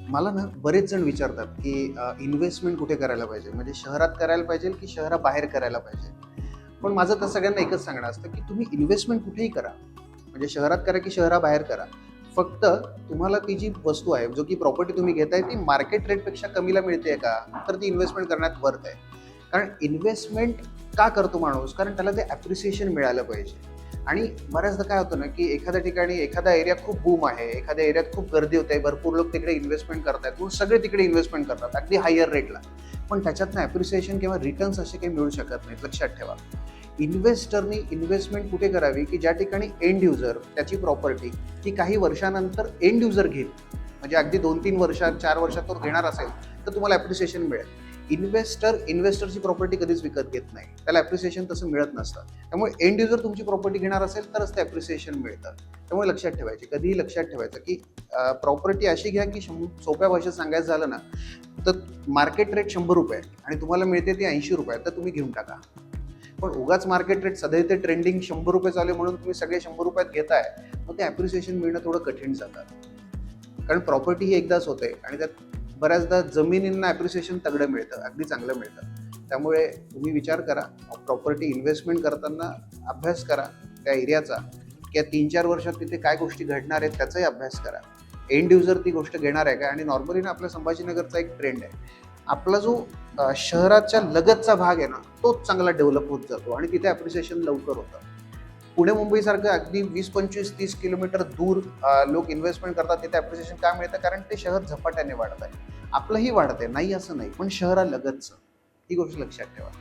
मला ना बरेच जण विचारतात की इन्व्हेस्टमेंट कुठे करायला पाहिजे, म्हणजे शहरात करायला पाहिजे की शहराबाहेर करायला पाहिजे. पण माझं तर सगळ्यांना एकच सांगणं असतं की तुम्ही इन्व्हेस्टमेंट कुठेही करा, म्हणजे शहरात करा की शहराबाहेर करा. फक्त तुम्हाला ती जी वस्तू आहे, जो की प्रॉपर्टी तुम्ही घेताय, ती मार्केट रेटपेक्षा कमीला मिळते का, तर ती इन्व्हेस्टमेंट करण्यात वर्थ आहे. कारण इन्व्हेस्टमेंट का करतो माणूस, कारण त्याला ते ॲप्रिसिएशन मिळालं पाहिजे. आणि बऱ्याचदा काय होतं ना, की एखाद्या ठिकाणी एखादा एरिया खूप बूम आहे, एखाद्या एरियात खूप गर्दी होते, भरपूर लोक तिकडे इन्व्हेस्टमेंट करतायत, म्हणून सगळे तिकडे इन्व्हेस्टमेंट करतात अगदी हायर रेटला. पण त्याच्यातनं ॲप्रिसिएशन किंवा रिटर्न्स असे काही मिळू शकत नाहीत, लक्षात ठेवा. इन्व्हेस्टरनी इन्व्हेस्टमेंट कुठे करावी, की ज्या ठिकाणी एंड युजर त्याची प्रॉपर्टी ही काही वर्षानंतर एंड युजर घेईल, म्हणजे अगदी 2-3 वर्षात 4 वर्षात तो घेणार असेल, तर तुम्हाला ॲप्रिसिएशन मिळेल. इन्व्हेस्टरची प्रॉपर्टी कधीच विकत घेत नाही, त्याला ॲप्रिसिएशन तसं मिळत नसतं. त्यामुळे एंड युजर तुमची प्रॉपर्टी घेणार असेल तरच ते ॲप्रिसिएशन मिळतं. त्यामुळे लक्षात ठेवायचे, कधीही लक्षात ठेवायचं, की प्रॉपर्टी अशी घ्या, की सोप्या भाषेत सांगायचं झालं ना, तर मार्केट रेट ₹100 आणि तुम्हाला मिळते ती ₹80, तर तुम्ही घेऊन टाका. पण उगाच मार्केट रेट सध्या ते ट्रेंडिंग ₹100 चालू आहे म्हणून तुम्ही सगळे ₹100 घेताय, मग ते ॲप्रिसिएशन मिळणं थोडं कठीण जातं. कारण प्रॉपर्टी ही एकदाच होते आणि त्यात बऱ्याचदा जमिनींना ॲप्रिसिएशन तगडं मिळतं, अगदी चांगलं मिळतं. त्यामुळे तुम्ही विचार करा, प्रॉपर्टी इन्व्हेस्टमेंट करताना अभ्यास करा त्या एरियाचा, की 3-4 वर्षात तिथे काय गोष्टी घडणार आहेत त्याचाही अभ्यास करा. एंड युजर ती गोष्ट घेणार आहे का? आणि नॉर्मली ना आपल्या संभाजीनगरचा एक ट्रेंड आहे. आपला जो शहराच्या लगतचा भाग आहे ना, तोच चांगला डेव्हलप होत जातो आणि तिथे ॲप्रिसिएशन लवकर होतं. पुणे मुंबईसारखं अगदी 20-25-30 किलोमीटर दूर लोक इन्व्हेस्टमेंट करतात, तिथे ॲप्रिसिएशन का मिळतं? कारण ते शहर झपाट्याने वाढत आहे. आपलंही वाढतंय, नाही असं नाही, पण शहरालगतचं. ही गोष्ट लक्षात ठेवा.